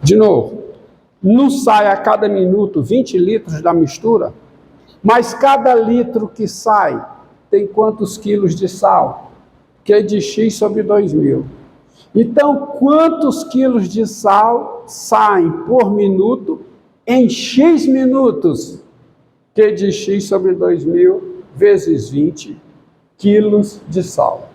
De novo, não sai a cada minuto 20 litros da mistura, mas cada litro que sai tem quantos quilos de sal? Q de X sobre 2.000. Então, quantos quilos de sal saem por minuto em X minutos? Q de X sobre 2.000 vezes 20 quilos de sal.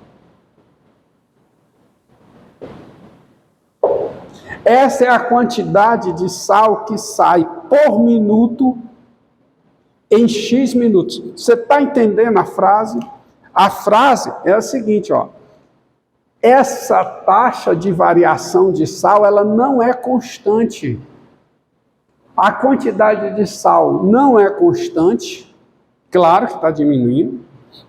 Essa é a quantidade de sal que sai por minuto em X minutos. Você está entendendo a frase? A frase é a seguinte, ó. Essa taxa de variação de sal, ela não é constante. A quantidade de sal não é constante, claro que está diminuindo,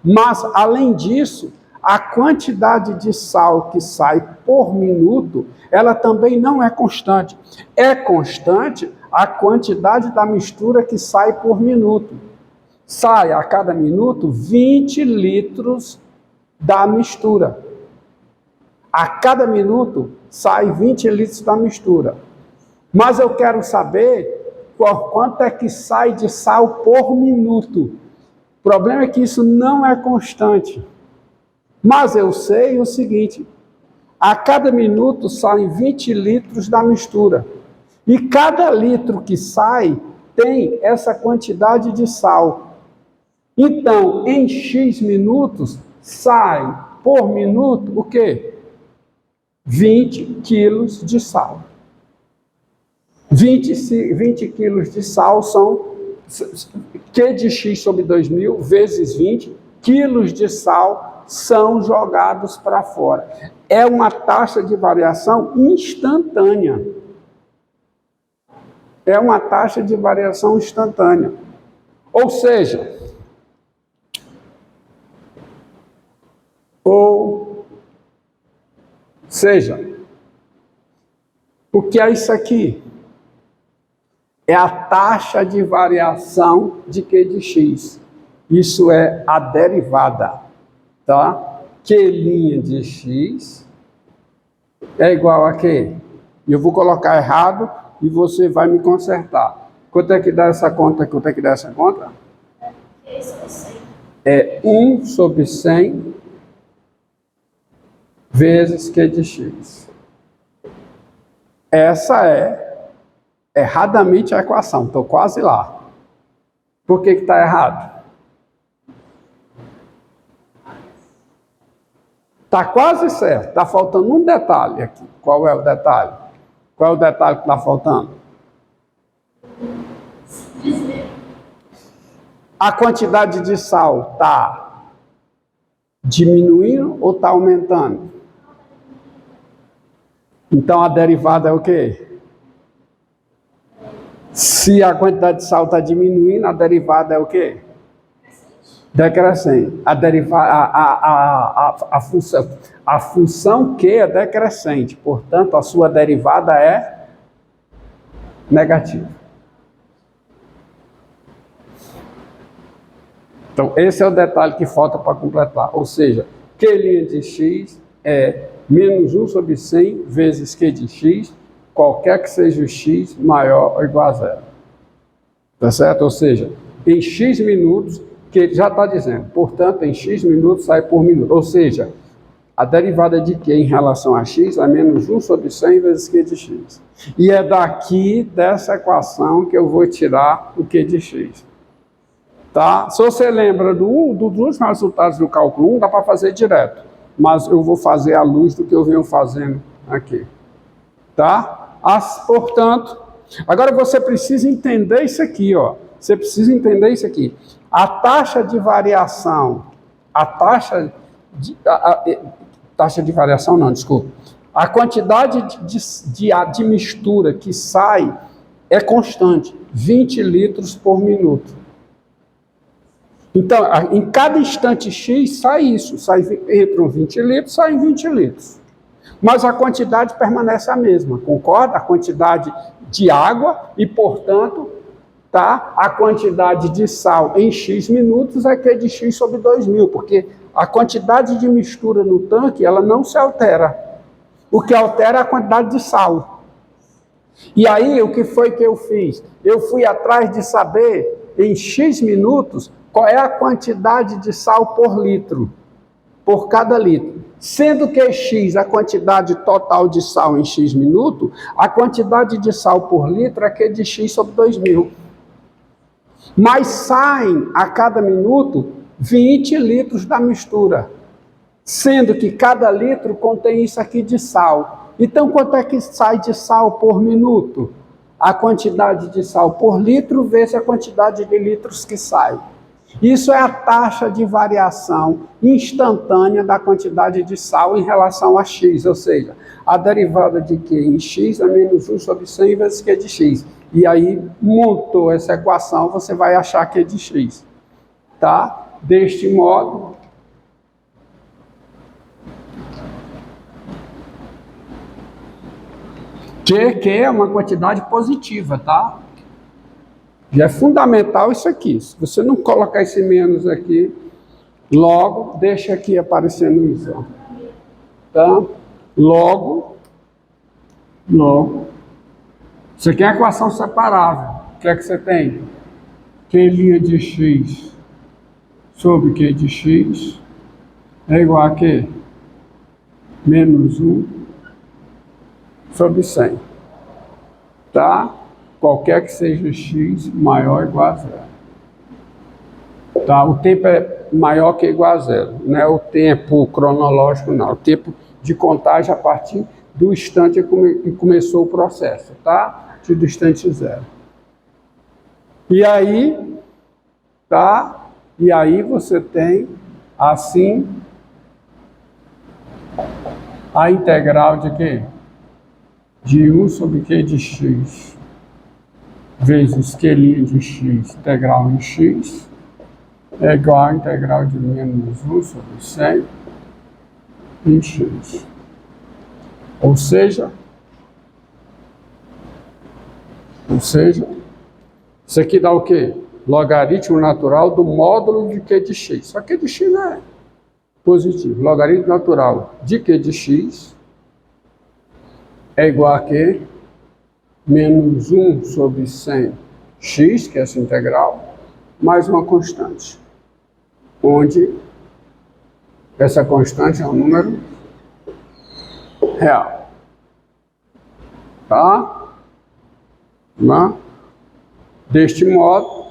mas, além disso, a quantidade de sal que sai por minuto, ela também não é constante. É constante a quantidade da mistura que sai por minuto. Sai a cada minuto 20 litros da mistura. A cada minuto sai 20 litros da mistura. Mas eu quero saber quanto é que sai de sal por minuto. O problema é que isso não é constante. Mas eu sei o seguinte, a cada minuto saem 20 litros da mistura. E cada litro que sai tem essa quantidade de sal. Então, em X minutos, sai por minuto o quê? 20 quilos de sal. 20 quilos de sal são Q de X sobre 2.000 vezes 20 quilos de sal são jogados para fora. É uma taxa de variação instantânea. É uma taxa de variação instantânea. Ou seja, o que é isso aqui? É a taxa de variação de Q de X. Isso é a derivada, tá? Q' de X é igual a quê? Eu vou colocar errado e você vai me consertar. Quanto é que dá essa conta? Quanto é que dá essa conta? É 1 sobre 100 vezes Q de X. Essa é erradamente a equação, estou quase lá. Por que está errado? Está quase certo, está faltando um detalhe aqui. Qual é o detalhe? Qual é o detalhe que está faltando? A quantidade de sal está diminuindo ou está aumentando? Então a derivada é o quê? Se a quantidade de sal está diminuindo, a derivada é o quê? Decrescente. A função Q é decrescente, portanto, a sua derivada é negativa. Então, esse é o detalhe que falta para completar. Ou seja, Q' de X é menos 1 sobre 100 vezes Q de X, qualquer que seja o X maior ou igual a zero. Tá certo? Ou seja, em X minutos, que ele já está dizendo, portanto, em X minutos sai por minuto. Ou seja, a derivada de Q em relação a X é menos 1 sobre 100 vezes Q de X. E é daqui, dessa equação, que eu vou tirar o Q de X. Tá? Se você lembra dos últimos resultados do cálculo 1, dá para fazer direto. Mas eu vou fazer à luz do que eu venho fazendo aqui. Tá? Portanto, agora você precisa entender isso aqui, ó. Você precisa entender isso aqui. A taxa de variação, a quantidade de mistura que sai é constante, 20 litros por minuto. Então, em cada instante X sai isso, entram 20 litros, saem 20 litros. Mas a quantidade permanece a mesma, concorda? A quantidade de água e, portanto, tá? A quantidade de sal em X minutos é Q de X sobre 2.000, porque a quantidade de mistura no tanque, ela não se altera. O que altera é a quantidade de sal. E aí, o que foi que eu fiz? Eu fui atrás de saber, em X minutos, qual é a quantidade de sal por litro, por cada litro. Sendo que X, a quantidade total de sal em X minutos, a quantidade de sal por litro é que de X sobre 2.000. Mas saem, a cada minuto, 20 litros da mistura. Sendo que cada litro contém isso aqui de sal. Então, quanto é que sai de sal por minuto? A quantidade de sal por litro vezes a quantidade de litros que sai. Isso é a taxa de variação instantânea da quantidade de sal em relação a x, ou seja, a derivada de Q em x é menos 1 sobre 100 vezes Q de x. E aí, montou essa equação, você vai achar Q de x. Tá? Deste modo, Q é uma quantidade positiva, tá? Já é fundamental isso aqui. Se você não colocar esse menos aqui, logo, deixa aqui aparecendo isso. Ó. Tá? Logo. Isso aqui é a equação separável. O que é que você tem? Q' de x sobre Q de x é igual a quê? Menos 1 sobre 100. Tá? Qualquer que seja x maior ou igual a zero. Tá? O tempo é maior que igual a zero. Não é o tempo cronológico, não. O tempo de contagem a partir do instante que começou o processo. Tá? A partir do instante zero. E aí, tá? E aí você tem, assim, a integral de quê? De 1 sobre Q de x vezes Q' de x integral em x é igual a integral de menos 1 sobre 100 em x. Ou seja, isso aqui dá o quê? Logaritmo natural do módulo de Q de x. Só que Q de x é positivo. Logaritmo natural de Q de x é igual a quê? Menos 1 sobre 100 x, que é essa integral, mais uma constante, onde essa constante é um número real. Tá? Deste modo,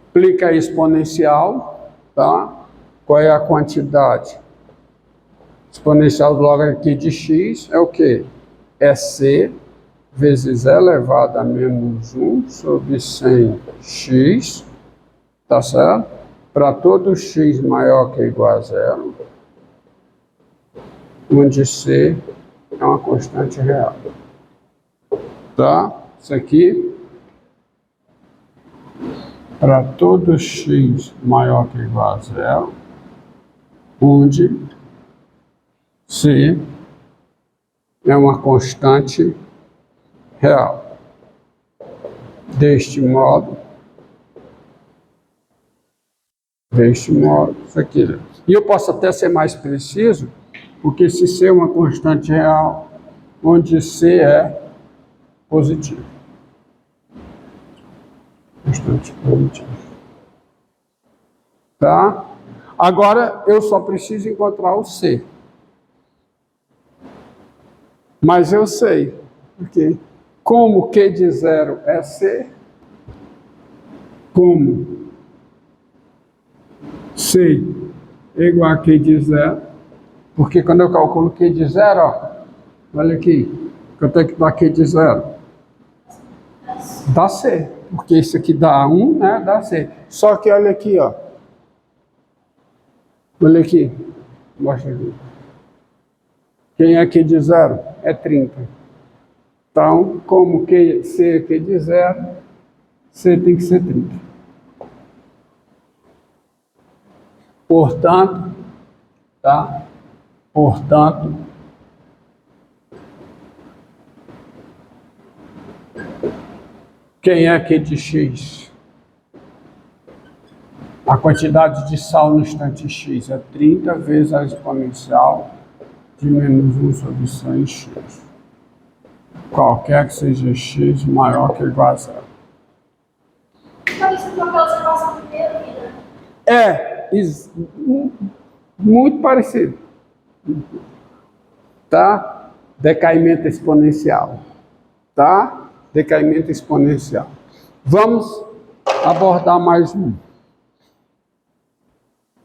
aplica a exponencial, tá? Qual é a quantidade? Exponencial do logaritmo de x é o quê? É c vezes e elevado a menos 1 sobre 100x, tá certo? Para todo x maior que ou igual a zero, onde c é uma constante real. Tá? Isso aqui, para todo x maior que ou igual a zero, onde c é uma constante real. Deste modo, isso aqui. E eu posso até ser mais preciso, porque se c é uma constante real, onde c é positivo. Constante positivo. Tá? Agora, eu só preciso encontrar o c. Mas eu sei, porque como Q de zero é C, como C é igual a Q de zero, porque quando eu calculo Q de zero, ó, olha aqui, quanto é que dá Q de zero? Dá C, porque isso aqui dá 1, né? Dá C. Só que olha aqui, ó. Olha aqui, mostra aqui. Quem é Q de zero? É 30. Então, como C é Q de zero, C tem que ser 30. Portanto, tá? Portanto, quem é Q de x? A quantidade de sal no instante x é 30 vezes a exponencial de menos 1 sobre 100 x. Qualquer que seja x maior que ou igual a zero. Parecido com aquela observação do primeiro, vida. Muito parecido. Tá? Decaimento exponencial. Tá? Decaimento exponencial. Vamos abordar mais um.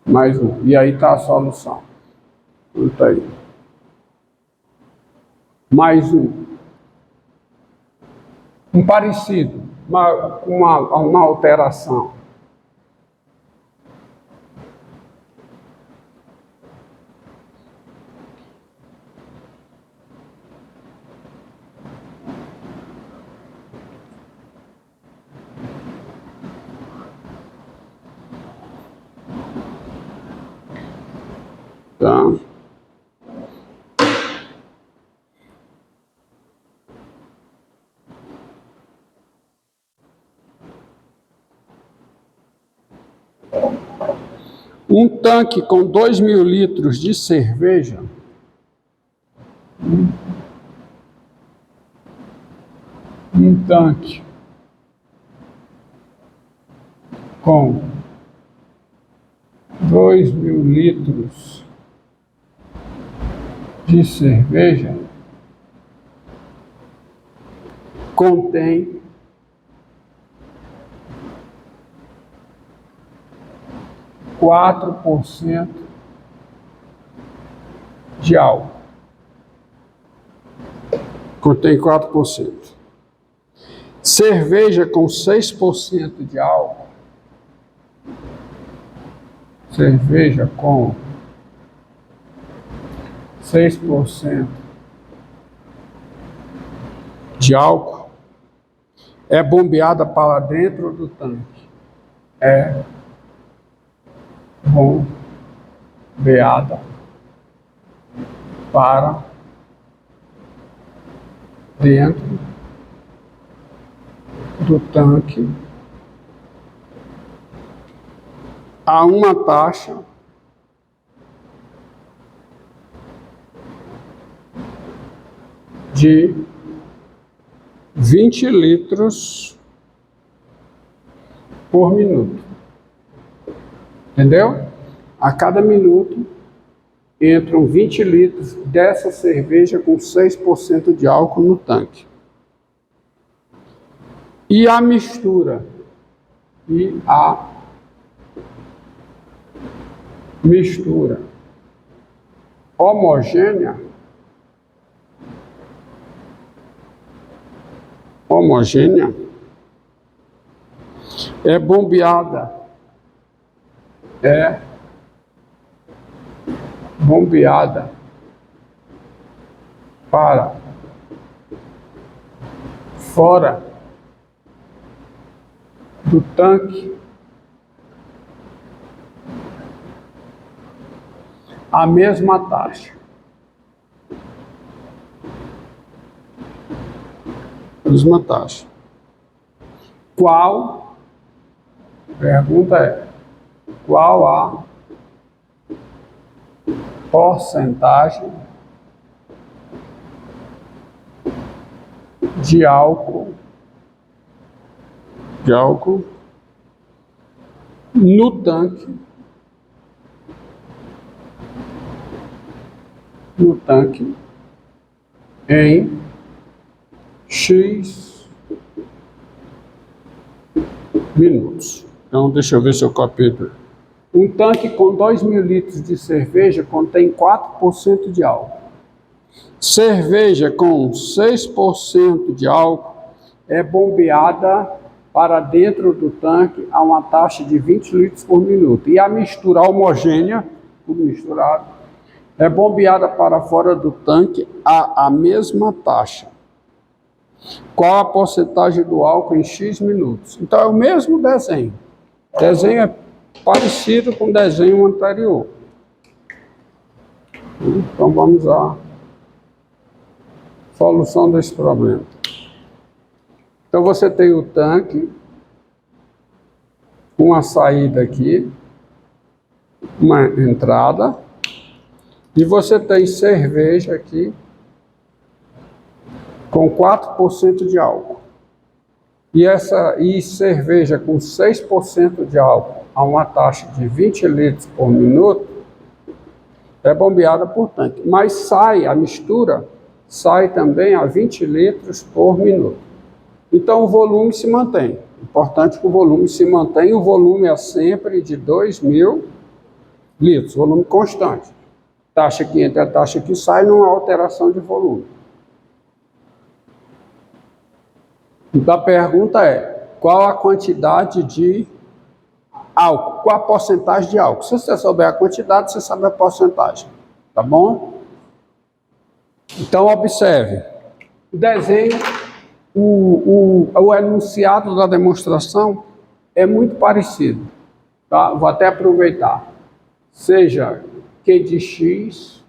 Mais um. E aí está a solução. Conta aí. Mais um. Um parecido. Uma alteração. Tá? Um tanque com 2.000 litros de cerveja um tanque com 2.000 litros de cerveja contém 4% de álcool. Contém 4%. Cerveja com 6% de álcool. Cerveja com 6% de álcool é bombeada para dentro do tanque. É bombeada para dentro do tanque a uma taxa de 20 litros por minuto. Entendeu? A cada minuto entram 20 litros dessa cerveja com 6% de álcool no tanque. E a mistura homogênea é bombeada para fora do tanque a mesma taxa. Mesma taxa. Qual? Pergunta é: qual a porcentagem de álcool no tanque em X minutos. Então, deixa eu ver se eu copiei. Um tanque com 2.000 litros de cerveja contém 4% de álcool. Cerveja com 6% de álcool é bombeada para dentro do tanque a uma taxa de 20 litros por minuto. E a mistura homogênea, tudo misturado, é bombeada para fora do tanque a mesma taxa. Qual a porcentagem do álcool em X minutos? Então é o mesmo desenho. O desenho é parecido com o desenho anterior. Então vamos à solução desse problema. Então você tem o tanque, uma saída aqui, uma entrada, E você tem cerveja aqui com 4% de álcool. E cerveja com 6% de álcool a uma taxa de 20 litros por minuto é bombeada por tanque. Mas a mistura sai também a 20 litros por minuto. Então o volume se mantém. Importante que o volume se mantenha. O volume é sempre de 2.000 litros, volume constante. Taxa que entra, a taxa que sai, não há alteração de volume. Então a pergunta é, qual a quantidade de álcool? Qual a porcentagem de álcool? Se você souber a quantidade, você sabe a porcentagem. Tá bom? Então observe. O desenho, o enunciado da demonstração é muito parecido. Tá? Vou até aproveitar. Seja Q de X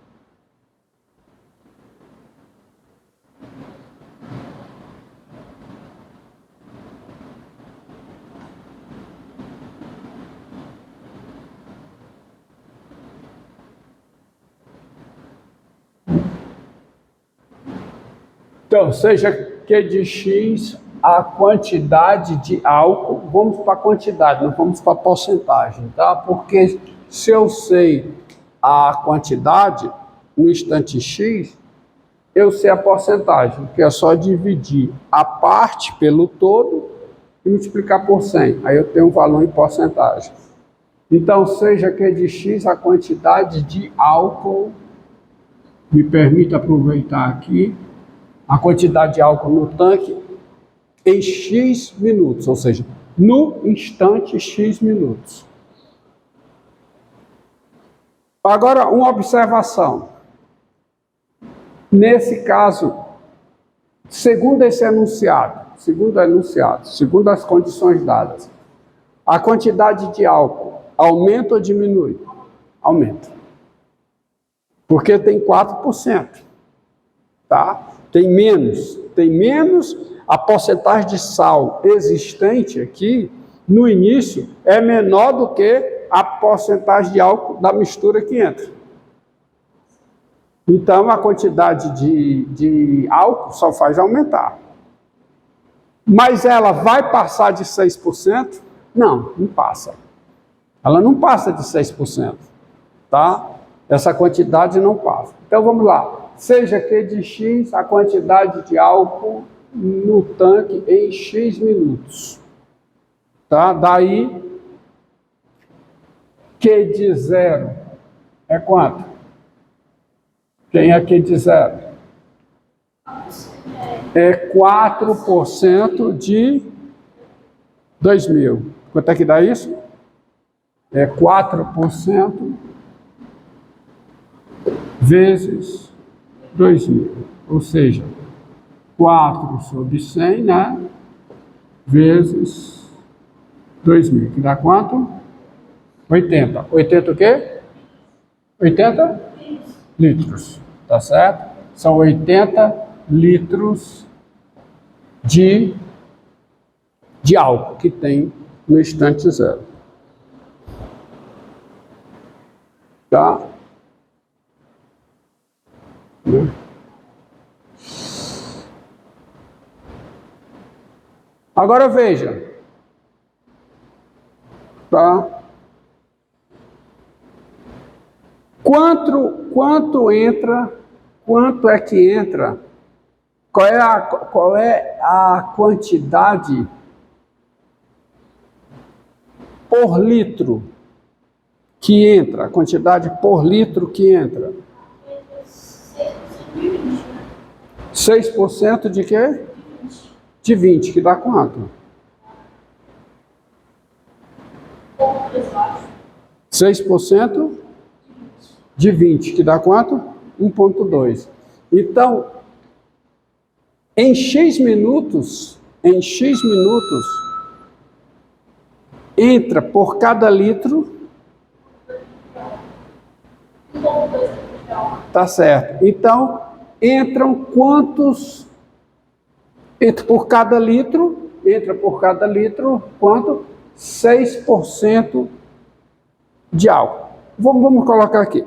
então, seja Q de X a quantidade de álcool, vamos para a quantidade, não vamos para a porcentagem, tá? Porque se eu sei a quantidade no instante X, eu sei a porcentagem, que é só dividir a parte pelo todo e multiplicar por 100. Aí eu tenho um valor em porcentagem. Então, seja Q de X a quantidade de álcool, me permita aproveitar aqui, a quantidade de álcool no tanque em X minutos, ou seja, no instante X minutos. Agora, uma observação. Nesse caso, segundo esse enunciado, segundo as condições dadas, a quantidade de álcool aumenta ou diminui? Aumenta. Porque tem 4%. Tá? Tem menos, a porcentagem de sal existente aqui, no início, é menor do que a porcentagem de álcool da mistura que entra. Então, a quantidade de álcool só faz aumentar. Mas ela vai passar de 6%? Não, não passa. Ela não passa de 6%, tá? Essa quantidade não passa. Então, vamos lá. Seja Q de X a quantidade de álcool no tanque em X minutos. Tá? Daí, Q de 0 é quanto? Quem é Q de 0? É 4% de 2.000. Quanto é que dá isso? É 4% vezes 2.000, ou seja, 4 sobre 100, né? Vezes 2.000, que dá quanto? 80. 80 o quê? 80 litros, tá certo? São 80 litros de álcool que tem no instante zero. Tá? Agora veja, tá? Quanto é que entra? Qual é a quantidade por litro que entra? A quantidade por litro que entra? 6% de quê? De 20, que dá quanto? 6% de 20, que dá quanto? 1,2. Então, em X minutos, entra por cada litro. Tá certo. Então, entram quantos? Entra por cada litro, quanto? 6% de álcool. Vamos colocar aqui.